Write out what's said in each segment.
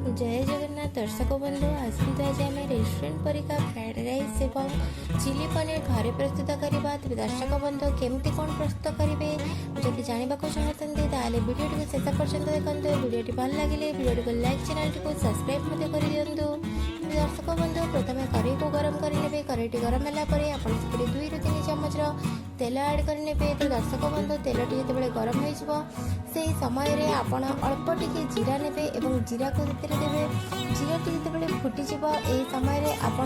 जय जगन्नाथ दर्शक बंधु आसतु आज आम रेस्टोरेंट परिका फ्राइड राइस एवं चिली पनीर घरे प्रस्तुत करवा। तेज दर्शक बंधु केमती कौन प्रस्तुत करेंगे जब जानवा चाहते भिडियो शेष पर्यटन देखते। भिडियो भल लगे भिडियो को लाइक चैनल को सब्सक्राइब कर दिंतु। दर्शक बंधु प्रथम कड़ई को गरम करेंगे। कड़ई गरम होगापर आप 2 ରୁ 3 चामच तेल ऐड करेंगे। तो दर्शक बंधु तेल जो गरम हो समय आपण अल्प टिके जीरा ने और जीरा को देवे। जीरा टी फुटीज यही समय आप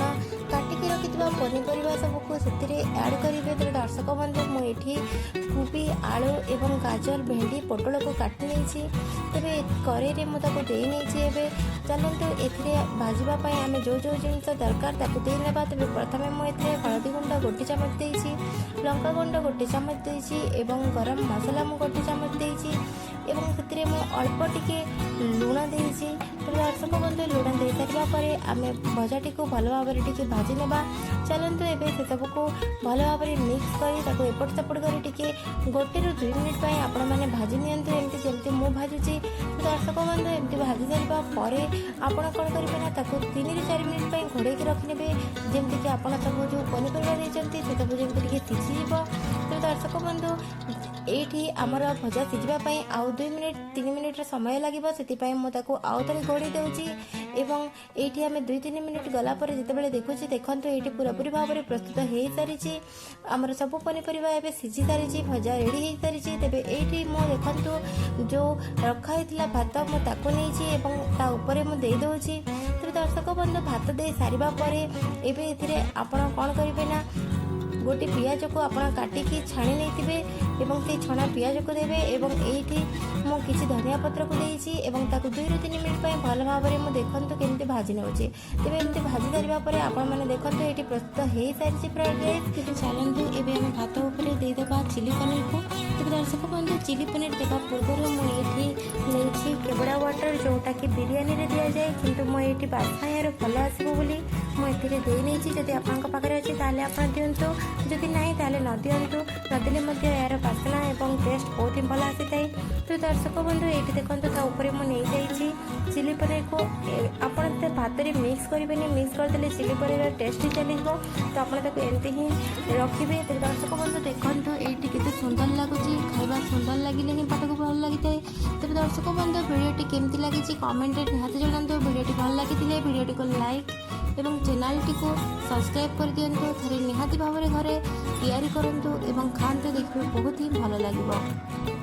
काटिकी रखि पनीपरिया सबको ऐड करेंगे। तेज दर्शक बंधु मुझे कोबी आलू एवं गाजर भेंडी पोटल को काटी नहीं तेरे कड़ई मुझे चलतु ए भाजवाई आम जो जो जिन दरकार देने। तेज प्रथम मुझे हलदी गुंड 1 चामच देती, लंका गुंड 1 चामच देती, गरम मसला मु 1 चामच देती से अल्प टिके लुण देती। तो दर्शक बंधु लुण दे सारापर आम भजाटी को भल भाव में भाजी ने। चलतु ए सबको भल भाव में मिक्स कर एपट सेपट कर 1 ରୁ 2 मिनिट आपण मैंने भाजी नियंतु एमती जमती मु भाजुची। तो दर्शक बंधु एमती भाजी सारापर आपण कौन करेंगे ना 3 ରୁ 4 मिनिट घोड़े रखिने जमती कि आप सब जो पनीपरिया देते से सब जमी सीझीज। तो दर्शक बंधु ये आमर भजा सीझापी आउ 2 मिनिट 3 मिनिट समय लगे से मुझे आउ थे घोड़े दूसरी। एवं ये आम 2-3 मिनिट गलापर जिते देखुची देखो ये पूरापूरी भाव में प्रस्तुत हो सारी आमर सब पनीपरिया एवं सीझी सारी भजा रेडी हो सारी। तेज ये देखु जो रखाई भात मुझे नहीं मुझे दे। तो दर्शक बंधु भात दे सारापर एवं आपड़ कौन करेंगे ना गोटे पियाज को आप काटिकी छाणी नहीं से छणा पियाज को देवे। ये मुझे धनिया पत्र को देती 2 ରୁ 3 मिनिट भल भाव में देखते केमती भाजी नौचे। तेज एमती भाजी सारापर आपण मैंने देखते ये प्रस्तुत हो सारी फ्राइड राइस। चलतु एवं भात उपर देदेबा चिली पनीर को। तेज दर्शक बंधु चिली पनीर देवा पूर्व मुझे नहीं केवड़ा वाटर जोटा कि बिरियानी रे दि जाए कि मुझे बास्ना यार भल आसो बोली मुझे नहीं जब आपे अच्छे आप दिंतु जदि ना न दिंतु नदेले यार बास्ना और टेस्ट बहुत ही भल आसी थाए। तो दर्शक बंधु ये देखते मुझे चिली पनीर को आप भात में मिक्स करेंगे। मिक्स करदे चिली पनीर टेस्ट ही चली। तो आपको एमती ही रखिए। तो दर्शक बंधु देखो ये केते सुंदर लगुच खावा सुंदर लगे ही पाठ को भल लगी थाए। तो दर्शक बंधु भिडियो केमती लगी कमेंट निहाती जनातु। भिडियो भल लगी भिडियो को लाइक एवं चैनल टी को सब्सक्राइब कर दिंतु। थे निहाती भाव में घरे तैयारी करंतु एवं खाते देखिए बहुत ही भल लगे।